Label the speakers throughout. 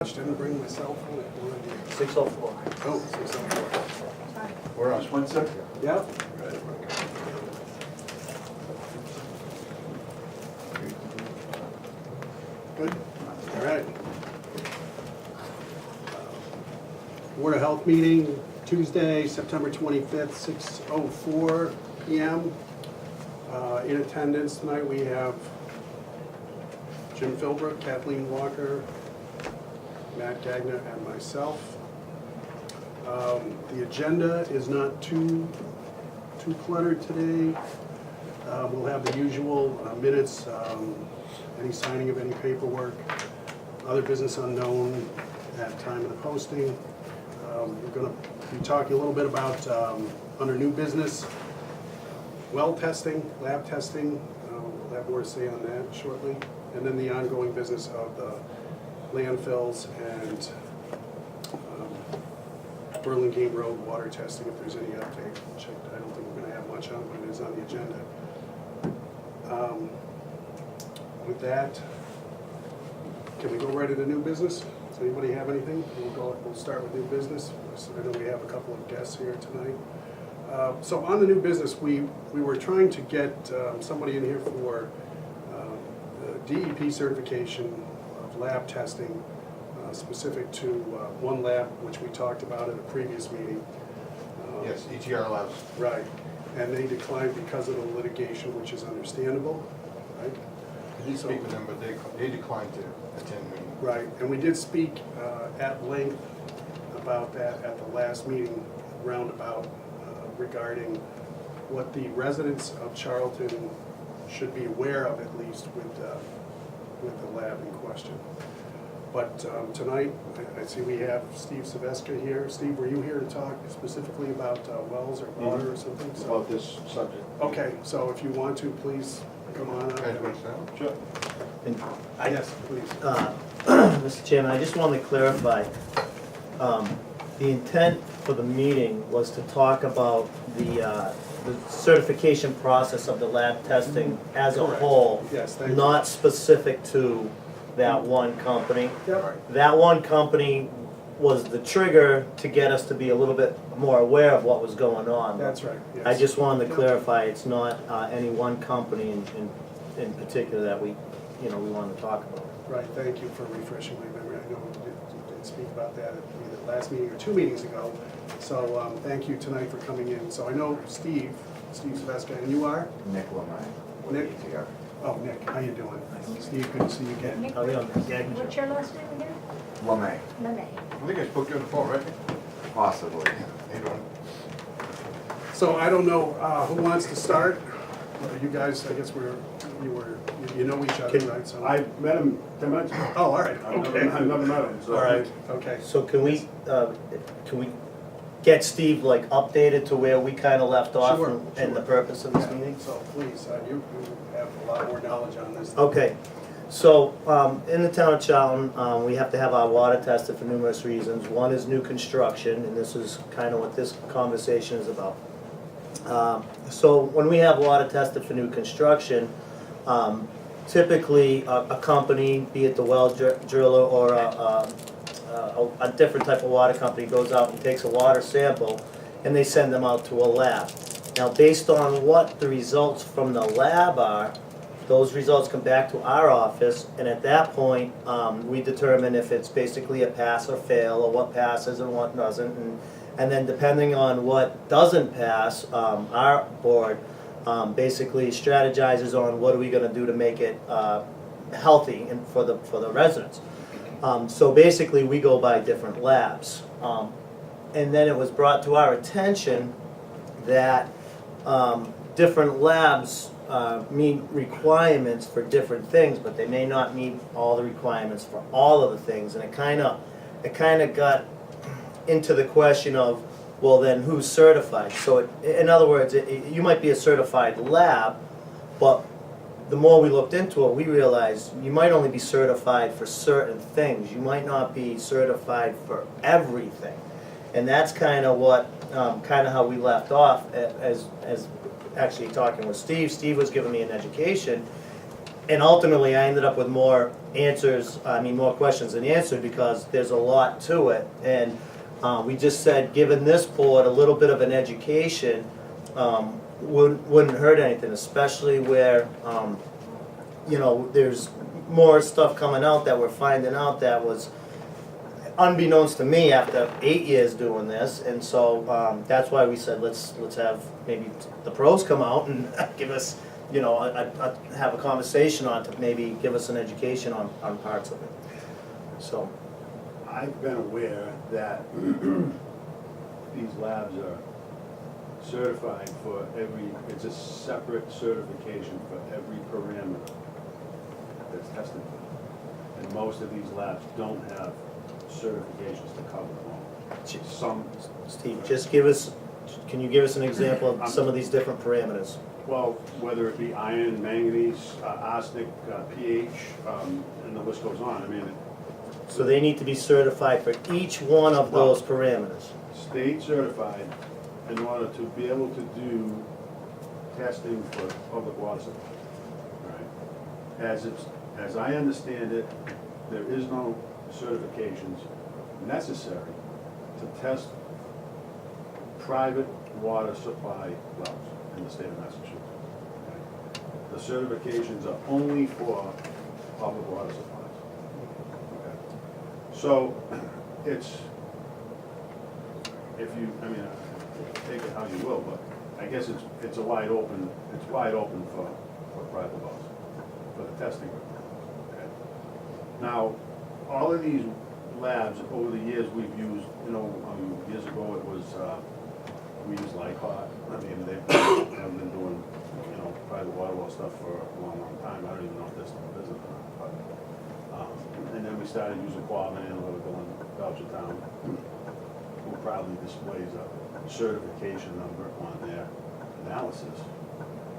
Speaker 1: Didn't bring my cell phone.
Speaker 2: 604.
Speaker 1: Oh, 604.
Speaker 3: We're on 1 second.
Speaker 1: Yep. Good. All right. Board of Health meeting, Tuesday, September 25th, 6:04 PM. In attendance tonight, we have Jim Philbrook, Kathleen Walker, Matt Gagner, and myself. The agenda is not too cluttered today. We'll have the usual minutes, any signing of any paperwork, other business unknown at time of the posting. We're going to be talking a little bit about, under new business, well testing, lab testing. We'll have more to say on that shortly. And then the ongoing business of the landfills and Burlingame Road water testing, if there's any update, which I don't think we're going to have much on, but it is on the agenda. With that, can we go right into new business? Does anybody have anything? We'll start with new business. I know we have a couple of guests here tonight. So on the new business, we were trying to get somebody in here for the DEP certification of lab testing specific to one lab, which we talked about in a previous meeting.
Speaker 3: Yes, ETR labs.
Speaker 1: Right, and they declined because of the litigation, which is understandable, right?
Speaker 3: I did speak with them, but they declined to attend the meeting.
Speaker 1: Right, and we did speak at length about that at the last meeting roundabout regarding what the residents of Charlton should be aware of, at least with the lab in question. But tonight, I see we have Steve Silvestre here. Steve, were you here to talk specifically about wells or water or something? So,
Speaker 4: About this subject.
Speaker 1: okay, so if you want to, please come on up.
Speaker 3: Guys, want to stand?
Speaker 4: Sure.
Speaker 2: And
Speaker 1: Yes, please.
Speaker 2: Mr. Chairman, I just wanted to clarify, the intent for the meeting was to talk about the certification process of the lab testing as a
Speaker 1: Correct.
Speaker 2: whole,
Speaker 1: Yes, thank you.
Speaker 2: not specific to that one company.
Speaker 1: Yep.
Speaker 2: That one company was the trigger to get us to be a little bit more aware of what was going on.
Speaker 1: That's right, yes.
Speaker 2: I just wanted to
Speaker 1: Yep.
Speaker 2: clarify, it's not any one company in particular that we want to talk about.
Speaker 1: Right, thank you for refreshing my memory. I know we did speak about that at either last meeting or 2 meetings ago. So thank you tonight for coming in. So I know Steve Silvestre, and you are?
Speaker 4: Nick Lemay.
Speaker 1: Nick? Oh, Nick, how you doing? Steve, good to see you again.
Speaker 5: Nick,
Speaker 2: Oh, yeah,
Speaker 5: what's your last name again?
Speaker 4: Lemay,
Speaker 5: Lemay.
Speaker 3: I think I spoke to you on the phone, right?
Speaker 4: possibly.
Speaker 3: Hey, Don.
Speaker 1: So I don't know who wants to start. You guys, I guess you know each other, right? So
Speaker 6: I met him 10 minutes ago.
Speaker 1: Oh, all right,
Speaker 6: I've
Speaker 1: okay.
Speaker 6: never met him, so.
Speaker 2: All right.
Speaker 1: Okay.
Speaker 2: So can we get Steve like updated to where we kind of left off
Speaker 1: Sure,
Speaker 2: and the
Speaker 1: sure.
Speaker 2: purpose of this
Speaker 1: Yeah.
Speaker 2: meeting?
Speaker 1: So please, you have a lot more knowledge on this.
Speaker 2: Okay, so in the town of Charlton, we have to have our water tested for numerous reasons. One is new construction, and this is kind of what this conversation is about. So when we have water tested for new construction, typically a company, be it the well driller or a different type of water company, goes out and takes a water sample and they send them out to a lab. Now, based on what the results from the lab are, those results come back to our office, and at that point, we determine if it's basically a pass or fail, or what passes and what doesn't. And then depending on what doesn't pass, our board basically strategizes on what are we gonna do to make it healthy and for the residents. So basically, we go by different labs. And then it was brought to our attention that different labs meet requirements for different things, but they may not meet all the requirements for all of the things. And it kind of got into the question of, well, then who's certified? So in other words, you might be a certified lab, but the more we looked into it, we realized you might only be certified for certain things. You might not be certified for everything. And that's kind of how we left off as actually talking with Steve. Steve was giving me an education, And ultimately, I ended up with more questions than answered, because there's a lot to it. And we just said, given this board a little bit of an education, wouldn't hurt anything, especially where, there's more stuff coming out that we're finding out that was unbeknownst to me after 8 years doing this. And so that's why we said, let's have maybe the pros come out and give us, have a conversation on, to maybe give us an education on parts of it. So,
Speaker 6: I've been aware that these labs are certified for it's a separate certification for every parameter that's tested. And most of these labs don't have certifications to cover them all. Some,
Speaker 2: Steve, can you give us an example of some of these different parameters?
Speaker 6: well, whether it be iron, manganese, arsenic, pH, and the list goes on. I mean,
Speaker 2: So they need to be certified for each one of those parameters.
Speaker 6: state certified in order to be able to do testing for public water supply. Right? As I understand it, there is no certifications necessary to test private water supply wells in the state of Massachusetts. Okay? The certifications are only for public water supplies. Okay? So it's, take it how you will, but I guess it's wide open for private wells, for the testing. Okay? Now, all of these labs, over the years, we've used, years ago it was, we used Lycott. I mean, they've been doing, private water well stuff for a long, long time. I don't even know if they're still in business or not, but, and then we started using Quabbin Analytical in Belchertown, who proudly displays a certification number on their analysis.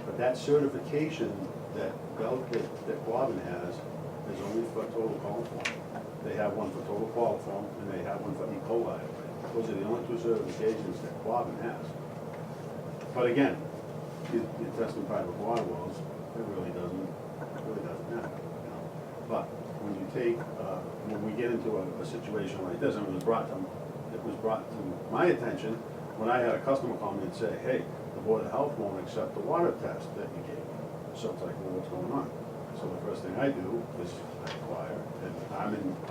Speaker 6: But that certification that Quabbin has is only for total coliform. They have one for total coliform, and they have one for E. coli. Those are the only two certifications that Quabbin has. But again, you're testing private water wells, it really doesn't matter. But when you take, when we get into a situation like this, and it was brought to my attention when I had a customer call me and say, hey, the Board of Health won't accept the water test that you gave me. So it's like, well, what's going on? So the first thing I do is I inquire, and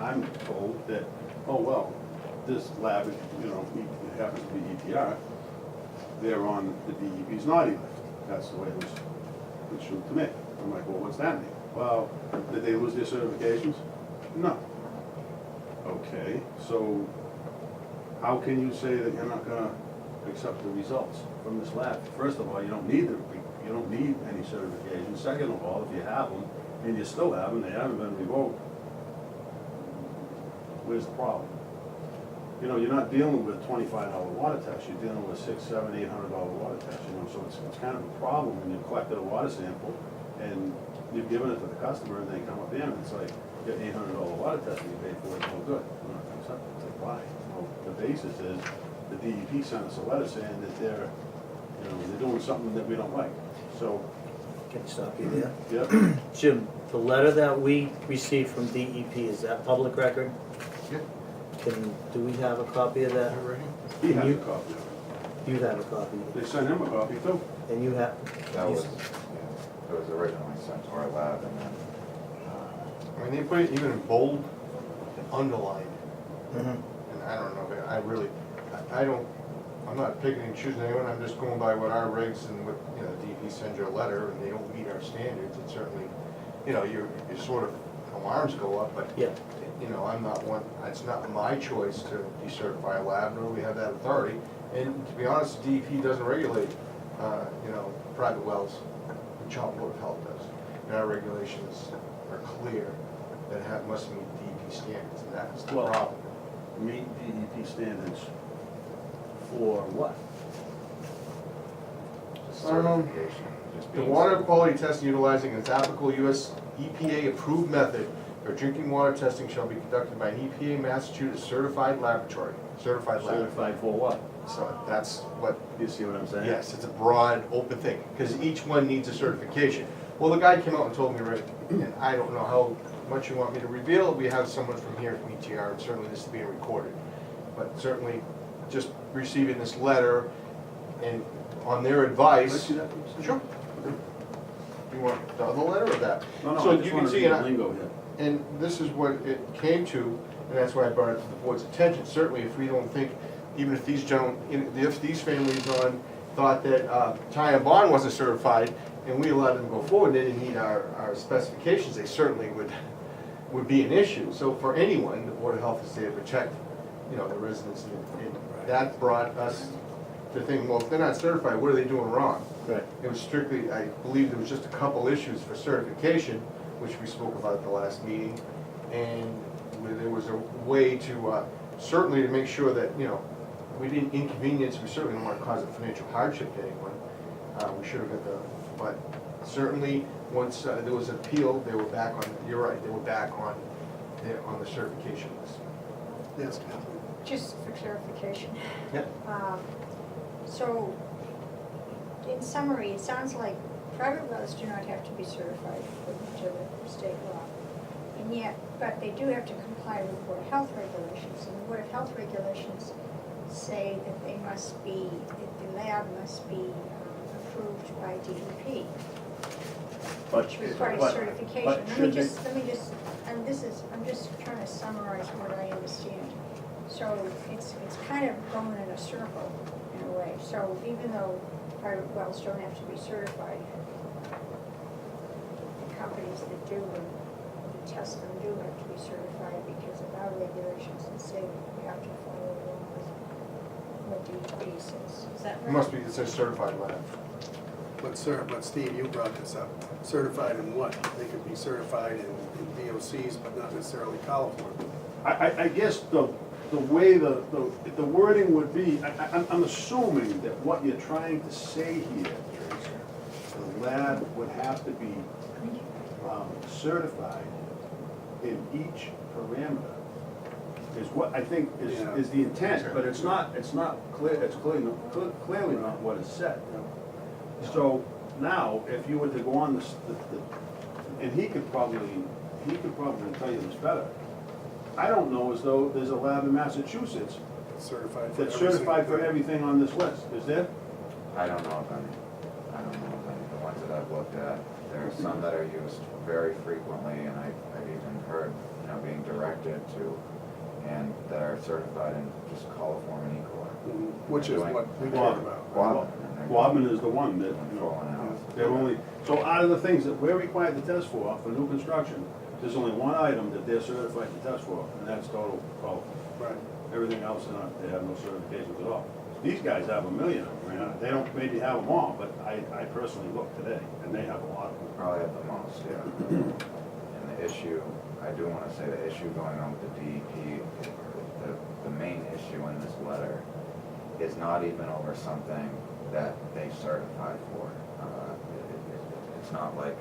Speaker 6: I'm told that, oh, well, this lab, it happens to be EPR, they're on the DEP's naughty list. That's the way it was issued to me. I'm like, well, what's that mean? Well, did they lose their certifications? No. Okay, so how can you say that you're not gonna accept the results from this lab? First of all, you don't need any certification. Second of all, if you have them, and you still have them, they haven't been revoked, where's the problem? You're not dealing with $25 water tests, you're dealing with $600, $700, $800 water tests, so it's kind of a problem when you collected a water sample and you've given it to the customer and they come up in and it's like, you get $800 water test and you pay for it, it's no good. We're not gonna accept it. It's like, why? Well, the basis is the DEP sent us a letter saying that they're doing something that we don't like, so.
Speaker 2: Can I stop you there?
Speaker 6: Yeah.
Speaker 2: Jim, the letter that we received from DEP, is that public record?
Speaker 3: Yeah.
Speaker 2: Do we have a copy of that?
Speaker 6: He has
Speaker 2: You-
Speaker 6: a copy of it.
Speaker 2: You have a copy,
Speaker 6: They sent him a copy too.
Speaker 2: and you have,
Speaker 4: That was, yeah, it was originally sent to our lab and then,
Speaker 3: I mean, they put it even in bold and underlined,
Speaker 2: Mhm.
Speaker 3: and I don't know, I'm not picking and choosing anyone, I'm just going by what our regs and what, DEP sends you a letter and they don't meet our standards, it certainly, your sort of alarms go up, but,
Speaker 2: yeah.
Speaker 3: I'm not one, it's not my choice to decertify a lab, nor do we have that authority. And to be honest, DEP doesn't regulate, private wells, the Child Board of Health does. And our regulations are clear that it must meet DEP standards, and that's the
Speaker 6: Well,
Speaker 3: problem.
Speaker 6: Meet DEP standards for what?
Speaker 4: certification. just
Speaker 3: The
Speaker 4: being
Speaker 3: water
Speaker 4: certified.
Speaker 3: quality testing utilizing its applicable US EPA approved method for drinking water testing shall be conducted by an EPA Massachusetts certified laboratory. Certified lab.
Speaker 6: Certified for what?
Speaker 3: So that's what,
Speaker 6: You see what I'm saying?
Speaker 3: yes, it's a broad, open thing, because each one needs a certification. Well, the guy came out and told me, right, and I don't know how much you want me to reveal. We have someone from here from ETR, and certainly this is being recorded. But certainly, just receiving this letter and on their
Speaker 6: Can I
Speaker 3: advice.
Speaker 6: see that, please?
Speaker 3: Sure. You want the other letter or that?
Speaker 6: No, no,
Speaker 3: So
Speaker 6: I
Speaker 3: you
Speaker 6: just
Speaker 3: can
Speaker 6: wanna
Speaker 3: see,
Speaker 6: read
Speaker 3: and
Speaker 6: the
Speaker 3: I-
Speaker 6: lingo here.
Speaker 3: And this is what it came to, and that's why I brought it to the board's attention. Certainly, if we don't think, even if these if these families thought that Ty and Bond wasn't certified, and we allowed them to go forward, they didn't meet our specifications, they certainly would be an issue. So for anyone, the Board of Health is there to protect, the residents, and that brought us to think, well, if they're not certified, what are they doing wrong?
Speaker 2: Right.
Speaker 3: It was strictly, I believe there was just a couple issues for certification, which we spoke about at the last meeting, and where there was a way to, certainly to make sure that, we didn't inconvenience, we certainly didn't want to cause a financial hardship to anyone. We should have got but certainly, once there was an appeal, they were back on, you're right, they were back on the certification list.
Speaker 1: Yes, Kathleen.
Speaker 5: Just for clarification.
Speaker 3: Yep.
Speaker 5: So, in summary, it sounds like private wells do not have to be certified according to the state law. And yet, but they do have to comply with Board of Health regulations. And the Board of Health regulations say that they must be, that the lab must be approved by DEP, which requires certification. Let me just, and this is, I'm just trying to summarize what I understand. So it's kind of going in a circle in a way. So even though private wells don't have to be certified, the companies that do them, that test them do have to be certified because of our regulations and say we have to follow along with what DEP says. Is that
Speaker 3: It
Speaker 5: right?
Speaker 3: must be, it says certified lab.
Speaker 1: But Steve, you brought this up. Certified in what? They could be certified in VOCs, but not necessarily coliform.
Speaker 6: I guess the way the wording would be, I'm assuming that what you're trying to say here, Teresa, the lab would have to be certified in each parameter, is what I think
Speaker 1: Yeah.
Speaker 6: is the intent, but it's not clear, it's clearly not what is said. So now, if you were to go on this, and he could probably tell you this better. I don't know as though there's a lab in Massachusetts
Speaker 1: Certified for
Speaker 6: that's
Speaker 1: every
Speaker 6: certified
Speaker 1: single
Speaker 6: for
Speaker 1: thing.
Speaker 6: everything on this list, is there?
Speaker 4: I don't know of any. I don't know of any. The ones that I've looked at, there are some that are used very frequently, and I've even heard, being directed to, and that are certified in just coliform and E. coli.
Speaker 1: Which is what we talked about.
Speaker 4: Guava.
Speaker 6: Guavan is the one that,
Speaker 4: Falling out.
Speaker 6: they're only, so out of the things that we're required to test for new construction, there's only one item that they're certified to test for, and that's total coliform.
Speaker 1: Right.
Speaker 6: Everything else, they have no certifications at all. These guys have a million of them, they don't maybe have them all, but I personally looked today, and they have a lot of them.
Speaker 4: Probably have the most, yeah. And the issue, I do want to say the issue going on with the DEP, the main issue in this letter is not even over something that they certified for. It's not like,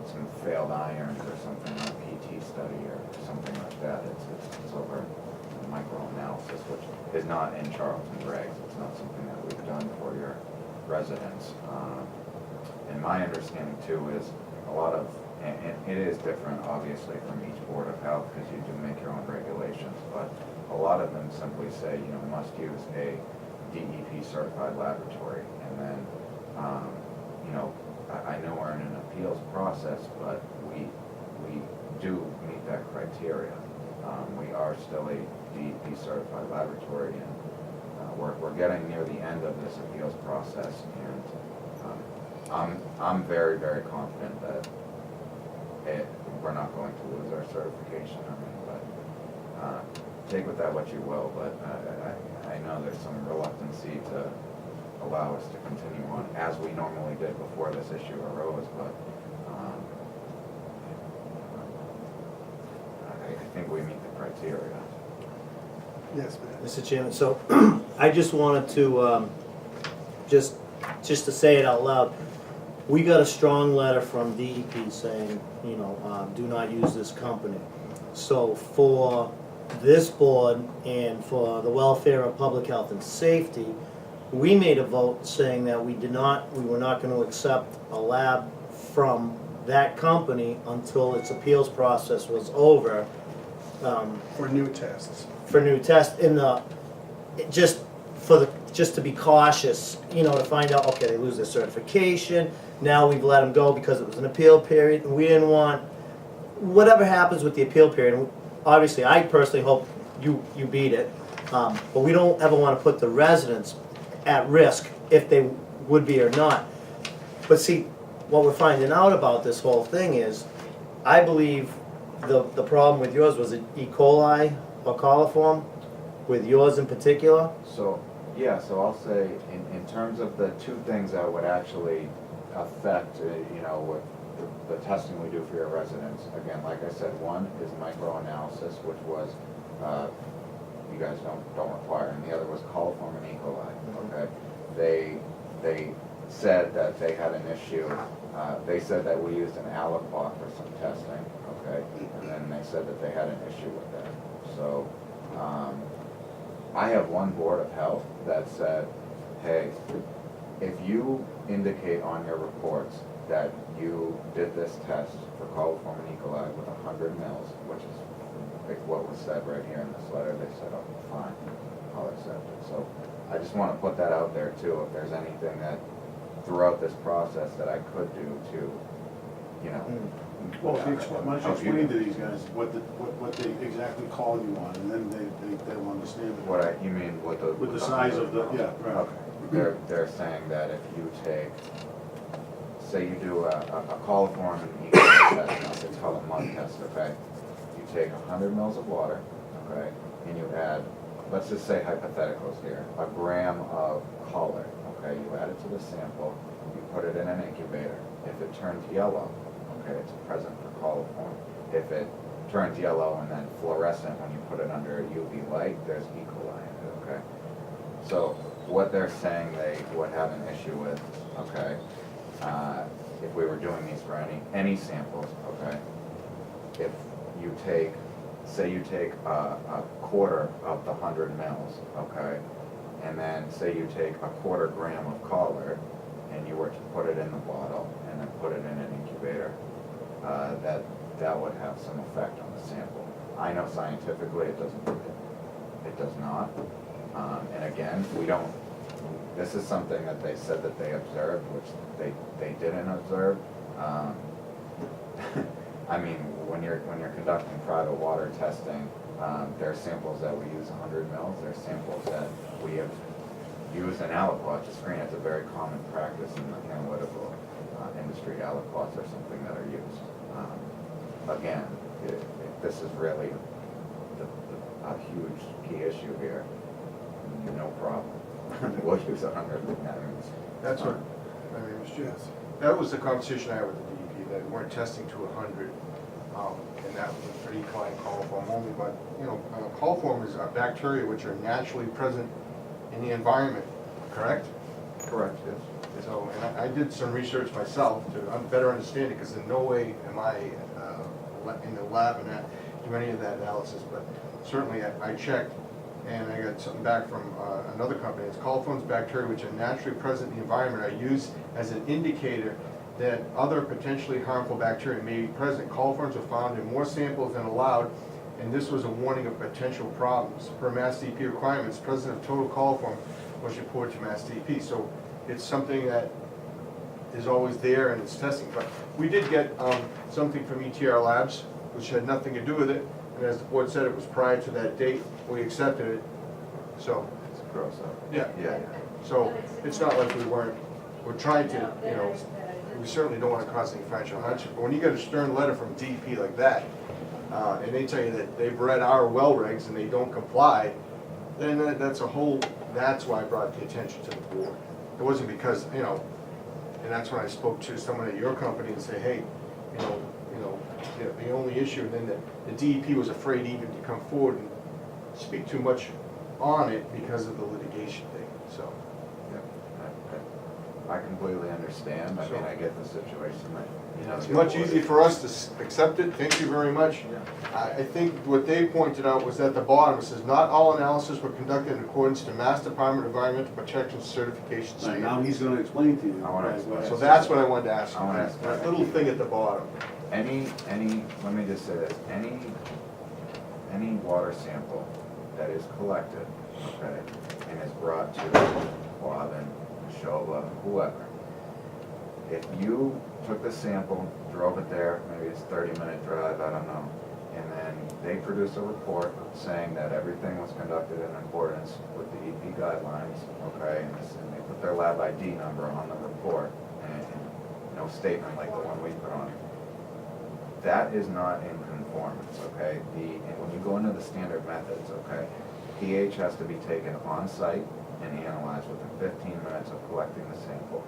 Speaker 4: some failed irons or something on a PT study or something like that. It's over microanalysis, which is not in Charlton regs. It's not something that we've done for your residents. And my understanding too is a lot of, and it is different obviously from each Board of Health because you do make your own regulations, but a lot of them simply say, must use a DEP certified laboratory. And then, I know we're in an appeals process, but we do meet that criteria. We are still a DEP certified laboratory, and we're getting near the end of this appeals process, and I'm very, very confident that we're not going to lose our certification. But take with that what you will, but I know there's some reluctancy to allow us to continue on as we normally did before this issue arose, but I think we meet the criteria.
Speaker 1: Yes, ma'am.
Speaker 2: Mr. Chairman, so I just wanted to, just to say it out loud, we got a strong letter from DEP saying, do not use this company. So for this board and for the welfare of public health and safety, we made a vote saying that we were not going to accept a lab from that company until its appeals process was over,
Speaker 1: For new tests.
Speaker 2: for new tests in the, just for the, just to be cautious, you know, to find out, okay, they lose their certification, now we've let them go because it was an appeal period, and we didn't want, whatever happens with the appeal period, and obviously, I personally hope you beat it, but we don't ever wanna put the residents at risk if they would be or not. But see, what we're finding out about this whole thing is, I believe the problem with yours was E. coli or coliform, with yours in particular.
Speaker 4: So, yeah, so I'll say, in terms of the two things that would actually affect, you know, what the testing we do for your residents, again, like I said, one is microanalysis, which was, you guys don't require, and the other was coliform and E. coli, okay? They said that they had an issue, they said that we used an aliquot for some testing, okay? And then they said that they had an issue with that. So, I have one board of health that said, hey, if you indicate on your reports that you did this test for coliform and E. coli with 100 mils, which is like what was said right here in this letter, they said, oh, fine, I'll accept it. So I just want to put that out there too, if there's anything that throughout this process that I could do to, you know.
Speaker 6: Well, if you explain, why don't you explain to these guys what they exactly call you on, and then they'll understand it.
Speaker 4: You mean with the.
Speaker 6: With the size of the, yeah, right.
Speaker 4: Okay, they're saying that if you take, say you do a coliform and E. coli test, it's called a mud test, okay? You take 100 mils of water, okay, and you add, let's just say hypotheticals here, a gram of color, okay? You add it to the sample, you put it in an incubator. If it turns yellow, okay, it's present for coliform. If it turns yellow and then fluorescent when you put it under a UV light, there's E. coli in it, okay? So what they're saying they would have an issue with, okay, if we were doing these for any samples, okay, if you take, say you take a quarter of the 100 mils, okay, and then say you take a quarter gram of color and you were to put it in the bottle and then put it in an incubator, that would have some effect on the sample. I know scientifically it does not. And again, this is something that they said that they observed, which they didn't observe. I mean, when you're conducting private water testing, there are samples that we use 100 mils, there are samples that we have used an aliquot to screen. It's a very common practice in the analytical industry. Aliquots are something that are used. Again, this is really a huge key issue here. No problem. We'll use 100.
Speaker 3: That's what, I mean, Mr. Chair, that was the conversation I had with the DEP, that we weren't testing to 100, and that was for E. coli and coliform only, but, you know, coliform is a bacteria which are naturally present in the environment, correct?
Speaker 4: Correct, yes.
Speaker 3: So, and I did some research myself to better understand it, because in no way am I in the lab and do any of that analysis, but certainly I checked, and I got something back from another company. It's coliforms bacteria which are naturally present in the environment are used as an indicator that other potentially harmful bacteria may be present. Coliforms were found in more samples than allowed, and this was a warning of potential problems. Per Mass DEP requirements, presence of total coliform was reported to Mass DEP. So it's something that is always there and it's testing. But we did get something from ETR Labs, which had nothing to do with it. And as the board said, it was prior to that date, we accepted it, so.
Speaker 4: It's gross up.
Speaker 3: Yeah.
Speaker 4: Yeah.
Speaker 3: So it's not like we're trying to, you know, we certainly don't want to cause any financial hardship. But when you get a stern letter from DEP like that, and they tell you that they've read our well regs and they don't comply, then that's why I brought the attention to the board. It wasn't because, you know, and that's when I spoke to someone at your company and say, hey, the only issue, and then the DEP was afraid even to come forward and speak too much on it because of the litigation thing, so.
Speaker 4: Yeah. I completely understand, I mean, I get the situation that, you know.
Speaker 3: It's much easier for us to accept it, thank you very much. I think what they pointed out was at the bottom, it says, not all analysis were conducted in accordance to Mass Department of Environmental Protection certification
Speaker 6: Right, now
Speaker 3: standards.
Speaker 6: he's gonna explain to you.
Speaker 4: I wanna explain.
Speaker 3: So that's what I wanted to ask
Speaker 4: I wanna
Speaker 3: you,
Speaker 4: ask
Speaker 3: that
Speaker 4: that.
Speaker 3: little thing at the bottom.
Speaker 4: Any, let me just say this, any water sample that is collected, okay, and is brought to Quabbin, Neshoba, whoever, if you took the sample, drove it there, maybe it's a 30-minute drive, I don't know, and then they produce a report saying that everything was conducted in accordance with the EP guidelines, okay, and they put their lab ID number on the report, and no statement like the one we put on. That is not in conformance, okay? And when you go into the standard methods, okay, pH has to be taken on-site and analyzed within 15 minutes of collecting the sample.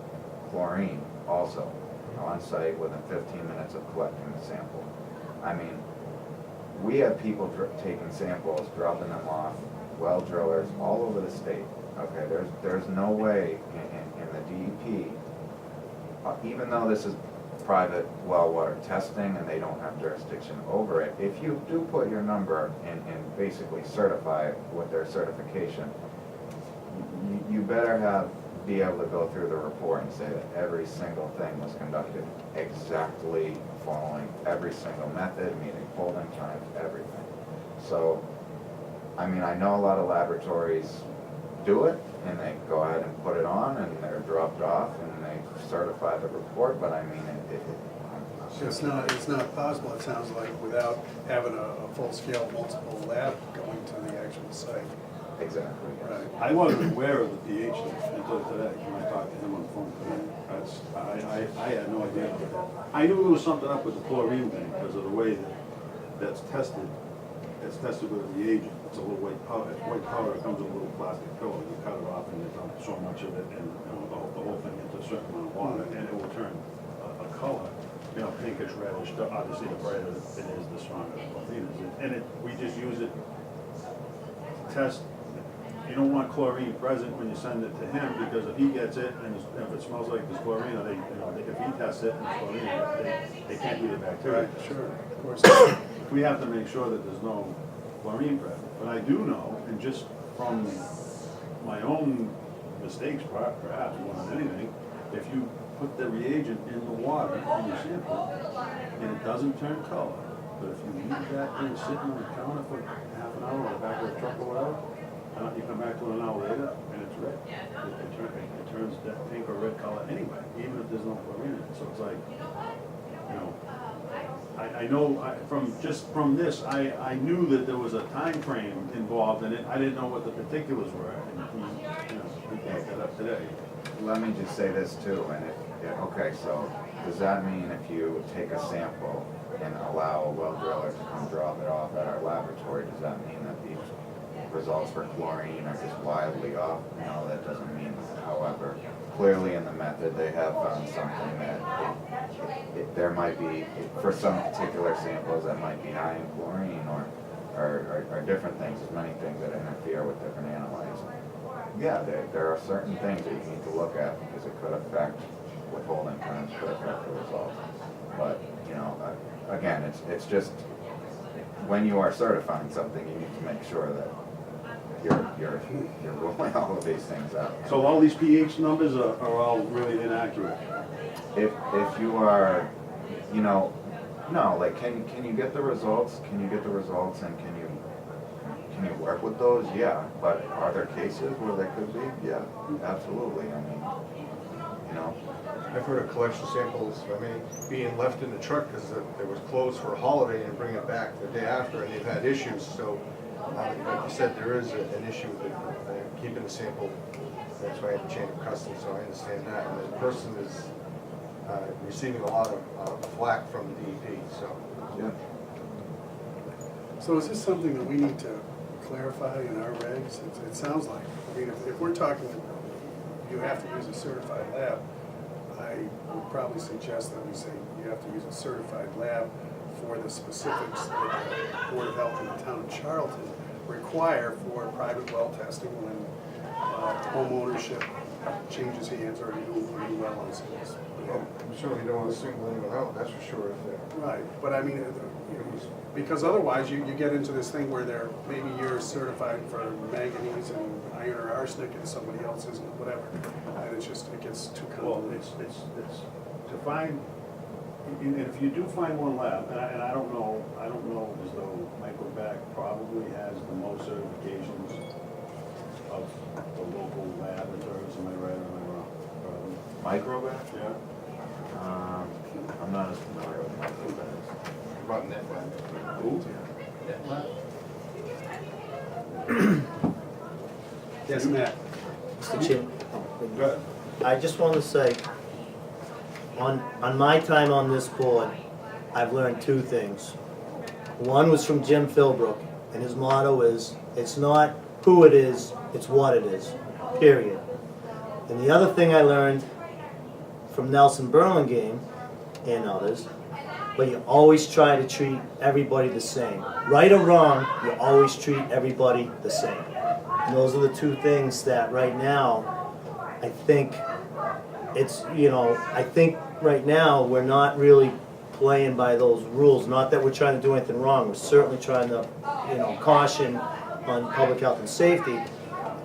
Speaker 4: Chlorine, also, on-site within 15 minutes of collecting the sample. I mean, we have people taking samples, dropping them off, well drillers, all over the state, okay? There's no way in the DEP, even though this is private well water testing and they don't have jurisdiction over it, if you do put your number and basically certify it with their certification, you better be able to go through the report and say that every single thing was conducted exactly following every single method, meeting holding times, everything. So, I mean, I know a lot of laboratories do it and they go ahead and put it on and they're dropped off and they certify the report, but I mean,
Speaker 1: It's not possible, it sounds like, without having a full-scale multiple lab going to the actual site.
Speaker 4: exactly, yes.
Speaker 1: Right.
Speaker 6: I wasn't aware of the pH until today, when I talked to him on the phone today. I had no idea about that. I knew there was something up with the chlorine thing because of the way that's tested. It's tested with a reagent. It's a little white powder. It's white powder. It comes in a little plastic pill. You cut it off and you dump so much of it and the whole thing into a certain amount of water and it will turn a color, you know, pinkish, reddish. Obviously, the brighter it is, the stronger the chlorine is. And we just use it to test. You don't want chlorine present when you send it to him because if he gets it and if it smells like there's chlorine, or if he tests it and it's chlorine, they can't do the bacteria.
Speaker 1: Right, sure, of course.
Speaker 6: We have to make sure that there's no chlorine present. But I do know, and just from my own mistakes, perhaps more than anything, if you put the reagent in the water in your sample and it doesn't turn color, but if you leave that thing sitting on the counter for half an hour or the back of the truck or whatever, you come back to it an hour later and it's red. It turns that pink or red color anyway, even if there's no chlorine in it. So it's like, you know, I know from this, I knew that there was a time frame involved in it. I didn't know what the particulars were, and he backed that up today.
Speaker 4: Let me just say this too, and okay, so does that mean if you take a sample and allow a well driller to come drop it off at our laboratory, does that mean that these results for chlorine are just wildly off? No, that doesn't mean that. However, clearly in the method, they have found something that there might be, for some particular samples, that might be high in chlorine or different things. There's many things that interfere with different analytes. Yeah, there are certain things that you need to look at because it could affect withholding times, could affect the results. But, you know, again, it's just, when you are certifying something, you need to make sure that you're ruling all of these things out.
Speaker 6: So all these pH numbers are all really inaccurate.
Speaker 4: If you are, you know, no, like can you get the results? Can you get the results and can you work with those? Yeah, but are there cases where they could be? Yeah, absolutely. I mean, you know.
Speaker 3: I've heard of collection samples, being left in the truck because it was closed for a holiday and bring it back the day after and they've had issues. So, like you said, there is an issue with keeping the sample. That's why I have a chain of custody, so I understand that. And the person is receiving a lot of flack from the DEP, so.
Speaker 4: Yeah.
Speaker 1: So is this something that we need to clarify in our regs? It sounds like, I mean, if we're talking, you have to use a certified lab, I would probably suggest that we say you have to use a certified lab for the specifics that the Board of Health in the town of Charlton require for private well testing when home ownership changes hands or a new well license.
Speaker 3: We certainly don't want to single anyone out, that's for sure, if they're.
Speaker 1: Right, but I mean, you know, because otherwise you get into this thing where maybe you're certified for manganese and iron or arsenic and somebody else isn't, whatever. And it gets too
Speaker 6: Well,
Speaker 1: convoluted.
Speaker 6: it's to find, and if you do find one lab, and I don't know as though Microbac probably has the most certifications of the local laboratories, am I right or am I wrong?
Speaker 4: Microbat?
Speaker 6: Yeah.
Speaker 4: I'm not as familiar with microbats.
Speaker 3: About net lab.
Speaker 6: Ooh.
Speaker 1: Yes, Matt.
Speaker 2: Mr. Chairman,
Speaker 6: Go ahead.
Speaker 2: I just want to say, on my time on this board, I've learned two things. One was from Jim Philbrook, and his motto is, it's not who it is, it's what it is, period. And the other thing I learned from Nelson Burlingame and others, but you always try to treat everybody the same. Right or wrong, you always treat everybody the same. And those are the two things that right now, I think I think right now, we're not really playing by those rules. Not that we're trying to do anything wrong, we're certainly trying to, caution on public health and safety.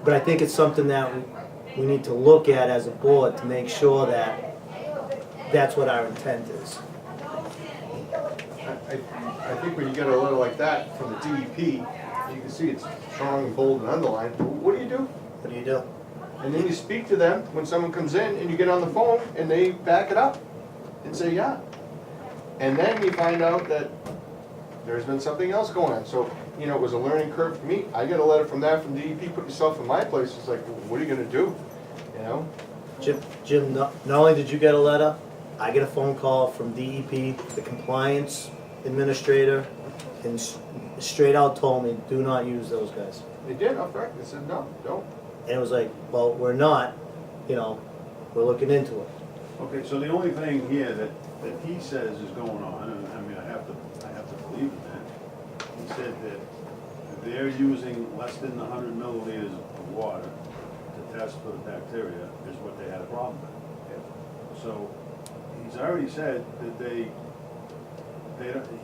Speaker 2: But I think it's something that we need to look at as a board to make sure that that's what our intent is.
Speaker 3: I think when you get a letter like that from the DEP, you can see it's strong and bold and underlined. What do?
Speaker 2: What do you do?
Speaker 3: And then you speak to them when someone comes in and you get on the phone and they back it up and say, yeah. And then you find out that there's been something else going on. So, it was a learning curve for me. I get a letter from DEP, put yourself in my place. It's like, well, what are you gonna do?
Speaker 2: Jim, not only did you get a letter, I get a phone call from DEP, the compliance administrator, and straight out told me, do not use those guys.
Speaker 3: They did, up front. They said, no, don't.
Speaker 2: And it was like, well, we're not, we're looking into it.
Speaker 6: Okay, so the only thing here that he says is going on, and I mean, I have to believe in that. He said that they're using less than 100 milliliters of water to test for the bacteria is what they had a problem with. So he's already said that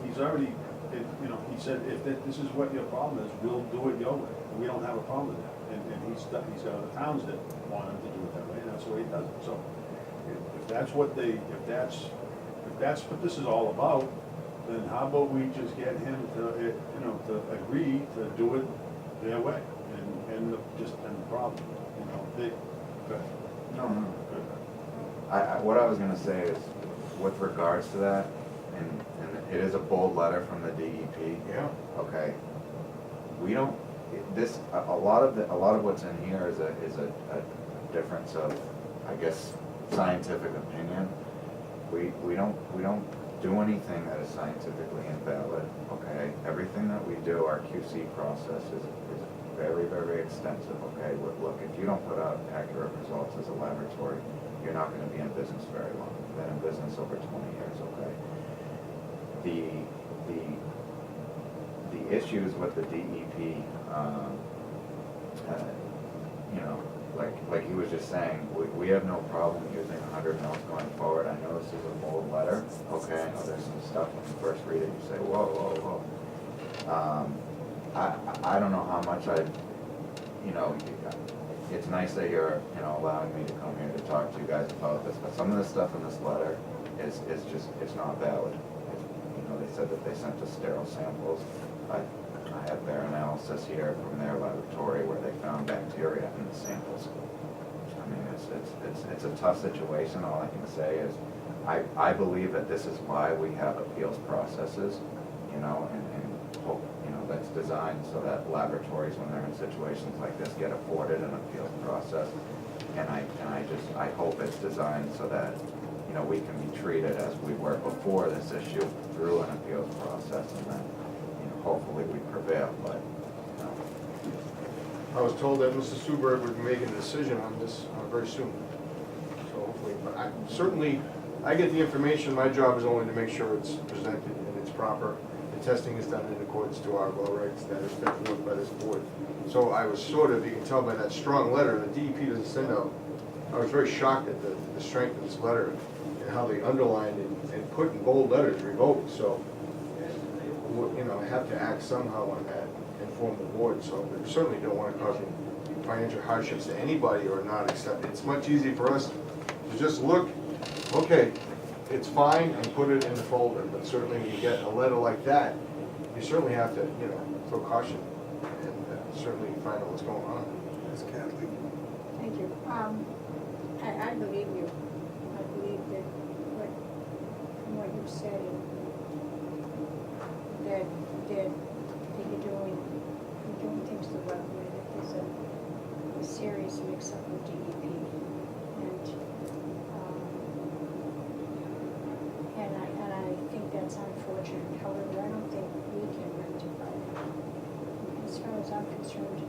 Speaker 6: he's already, he said, if this is what your problem is, we'll do it your way. We don't have a problem with that. And he's got other towns that want him to do it that way, and that's the way he does it. So if that's what this is all about, then how about we just get him to agree to do it their way and end the problem, they, go ahead.
Speaker 4: No.
Speaker 6: Go ahead.
Speaker 4: What I was gonna say is, with regards to that, and it is a bold letter from the DEP.
Speaker 3: Yeah.
Speaker 4: Okay. We don't, a lot of what's in here is a difference of, I guess, scientific opinion. We don't do anything that is scientifically invalid, okay? Everything that we do, our QC process is very, very extensive, okay? Look, if you don't put out accurate results as a laboratory, you're not gonna be in business very long. You've been in business over 20 years, okay? The issues with the DEP, like he was just saying, we have no problem using 100 mils going forward. I know this is a bold letter, okay? I know there's some stuff when you first read it, you say, whoa. I don't know how much it's nice that you're, allowing me to come here to talk to you guys about this, but some of the stuff in this letter is just, it's not valid. They said that they sent us sterile samples. I have their analysis here from their laboratory where they found bacteria in the samples. I mean, it's a tough situation. All I can say is, I believe that this is why we have appeals processes, and hope, that's designed so that laboratories, when they're in situations like this, get afforded an appeals process. And I hope it's designed so that, we can be treated as we were before this issue through an appeals process, and then, hopefully we prevail, but,
Speaker 3: I was told that Mr. Suberg would be making a decision on this very soon. So hopefully, but I get the information. My job is only to make sure it's presented and it's proper. The testing is done in accordance to our law regs that is set forth by this board. So I was you can tell by that strong letter, the DEP doesn't send out I was very shocked at the strength of this letter and how they underlined and put in bold letters revoked, so, you know, I have to act somehow on that, inform the board, so we certainly don't want to cause any financial hardships to anybody or not accept it. It's much easier for us to just look, okay, it's fine, and put it in the folder, but certainly when you get a letter like that, you certainly have to, you know, throw caution and certainly find out what's going on.
Speaker 1: Yes, Kathleen.
Speaker 5: Thank you. I believe you. I believe that from what you've said, that you're doing things the right way, that there's a serious mix-up with DEP. And I think that's unfortunate. However, I don't think we can rectify it. As far as I'm concerned,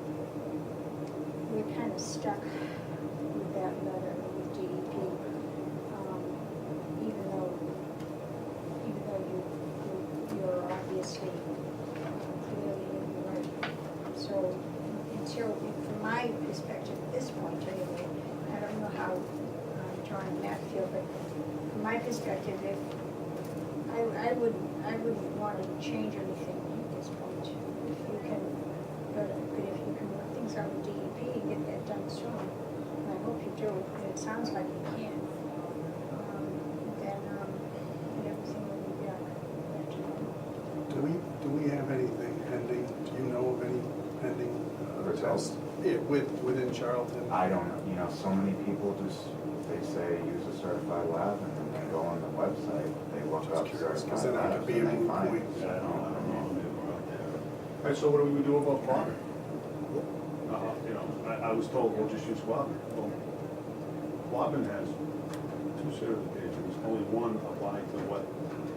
Speaker 5: we're kind of stuck with that letter with DEP, even though you're obviously clearly in the right. So from my perspective at this point anyway, I don't know how John and Matt feel, but from my perspective, if I wouldn't want to change anything at this point. If you can, but if you can work things out with DEP and get that done soon, and I hope you do, and it sounds like you can, then everything will be back to normal.
Speaker 1: Do we have anything pending? Do you know of any pending
Speaker 4: Results?
Speaker 1: tests? Yeah, within Charlton?
Speaker 4: I don't know, you know, so many people just, they say use a certified lab, and then they go on the website, they look
Speaker 1: Just
Speaker 4: up
Speaker 1: curious, 'cause
Speaker 4: certified
Speaker 1: then that
Speaker 4: labs,
Speaker 1: could be a
Speaker 4: and they
Speaker 1: moot
Speaker 4: find.
Speaker 1: point.
Speaker 6: Yeah, I don't know. All right, so what do we do about Quabbin? You know, I was told, we'll just use Quabbin. Well, Quabbin has 2 certifications, only one applied to what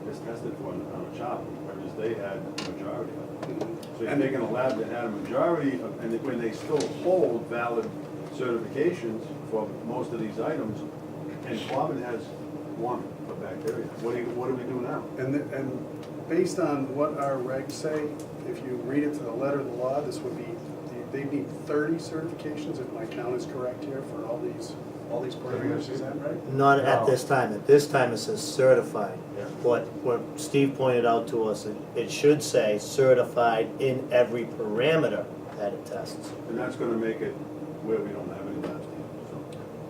Speaker 6: is tested for on a chop, whereas they had a majority of it. So you're taking a lab that had a majority of, and when they still hold valid certifications for most of these items, and Quabbin has one for bacteria. What do we do now?
Speaker 1: And based on what our regs say, if you read it to the letter of the law, this would be, they need 30 certifications, if my count is correct here, for all these parameters, is that right?
Speaker 2: Not at
Speaker 3: No.
Speaker 2: this time. At this time, it says certified.
Speaker 3: Yeah.
Speaker 2: What Steve pointed out to us, it should say certified in every parameter that it tests.
Speaker 6: And that's gonna make it where we don't have any labs to use, so.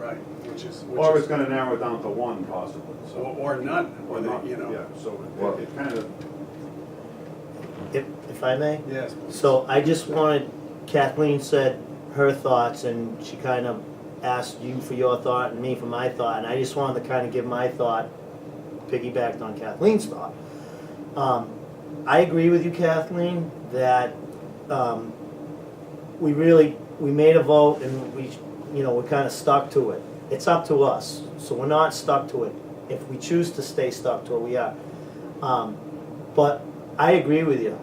Speaker 1: Right, which is.
Speaker 6: Or it's gonna narrow it down to one possibly, so.
Speaker 1: Or none,
Speaker 6: Or not,
Speaker 1: you know.
Speaker 6: yeah, so
Speaker 4: Well-
Speaker 6: it kind of,
Speaker 2: If I may?
Speaker 1: Yes. please.
Speaker 2: So I just wanted, Kathleen said her thoughts, and she kind of asked you for your thought and me for my thought, and I just wanted to kind of give my thought, piggybacked on Kathleen's thought. I agree with you, Kathleen, that we made a vote and we're kind of stuck to it. It's up to us, so we're not stuck to it. If we choose to stay stuck to it, we are. But I agree with you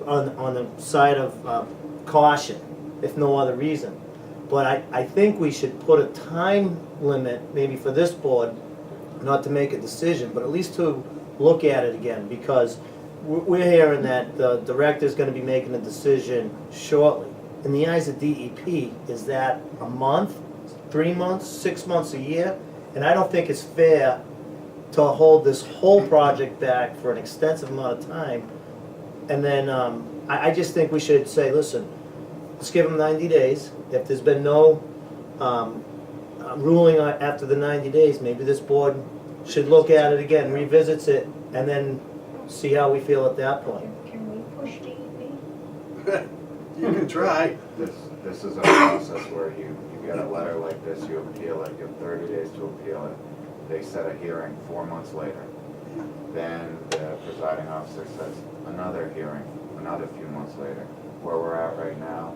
Speaker 2: on the side of caution, if no other reason. But I think we should put a time limit, maybe for this board, not to make a decision, but at least to look at it again, because we're hearing that the director's gonna be making a decision shortly. In the eyes of DEP, is that a month, 3 months, 6 months, a year? And I don't think it's fair to hold this whole project back for an extensive amount of time. And then, I just think we should say, listen, let's give them 90 days. If there's been no ruling after the 90 days, maybe this board should look at it again, revisits it, and then see how we feel at that point.
Speaker 5: Can we push DEP?
Speaker 1: You can try.
Speaker 4: This is a process where you get a letter like this, you appeal it, you have 30 days to appeal it. They set a hearing 4 months later. Then the presiding officer sets another hearing another few months later. Where we're at right now,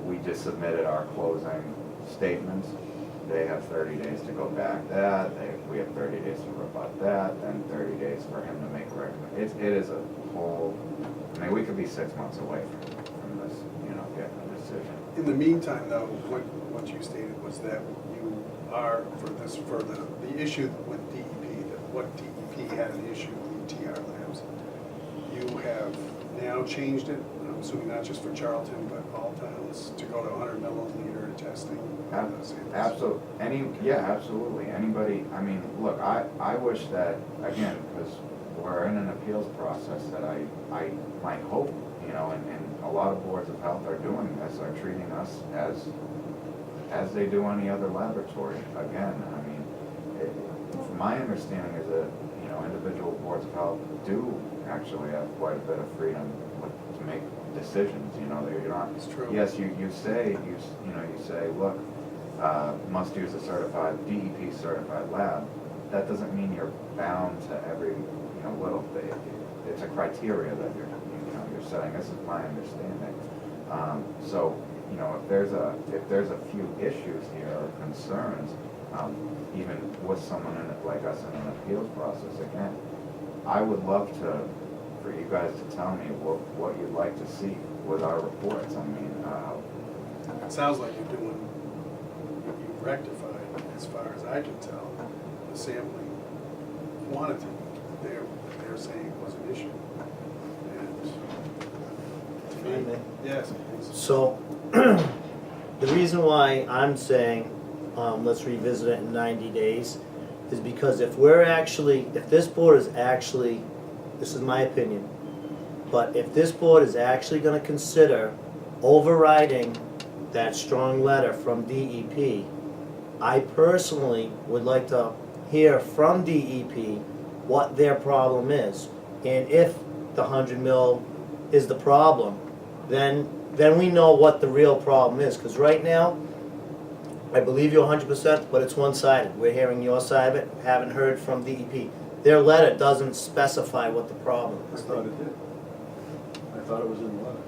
Speaker 4: we just submitted our closing statements. They have 30 days to go back that, we have 30 days to rebut that, then 30 days for him to make a recommendation. It is a whole, I mean, we could be 6 months away from this, getting a decision.
Speaker 1: In the meantime, though, what you stated was that you are, for the issue with DEP, that what DEP had an issue with TR Labs, you have now changed it I'm assuming not just for Charlton, but all towns, to go to 100 milliliter testing? samples?
Speaker 4: Absolutely, anybody, I mean, look, I wish that, again, because we're in an appeals process, that I might hope, you know, and a lot of boards of health are doing this, are treating us as they do any other laboratory. Again, I mean, from my understanding is that, you know, individual boards of health do actually have quite a bit of freedom to make decisions, you know, you're not.
Speaker 1: It's true.
Speaker 4: Yes, you say, you say, look, must use a certified, DEP certified lab. That doesn't mean you're bound to every, you know, little thing. It's a criteria that you're setting. This is my understanding. So, you know, if there's a few issues here or concerns, even with someone like us in an appeals process, again, I would love for you guys to tell me what you'd like to see with our reports. I mean,
Speaker 1: It sounds like you've rectified, as far as I can tell, the sampling quantity. They're saying was an issue. And to me, yes, please.
Speaker 2: So, the reason why I'm saying, let's revisit it in 90 days, is because if this board is actually, this is my opinion, but if this board is actually gonna consider overriding that strong letter from DEP, I personally would like to hear from DEP what their problem is. And if the 100 mil is the problem, then we know what the real problem is. Because right now, I believe you 100%, but it's one-sided. We're hearing your side of it, haven't heard from DEP. Their letter doesn't specify what the problem
Speaker 6: I
Speaker 2: is.
Speaker 6: thought it did. I thought it was in the letter.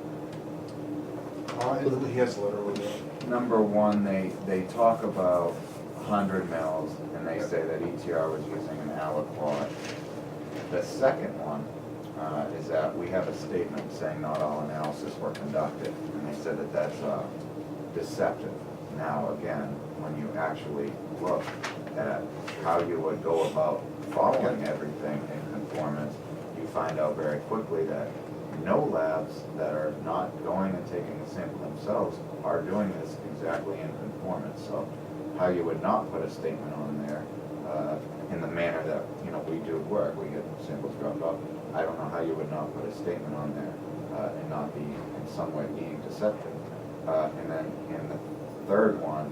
Speaker 3: He has a letter with it.
Speaker 4: number one, they talk about 100 mils, and they say that ETR was using an aliquot. The second one is that we have a statement saying not all analysis were conducted, and they said that that's deceptive. Now, again, when you actually look at how you would go about following everything in conformance, you find out very quickly that no labs that are not going and taking the sample themselves are doing this exactly in conformance. So how you would not put a statement on there in the manner that, you know, we do work, we get samples dropped off, I don't know how you would not put a statement on there and not be in some way being deceptive. And then in the third one,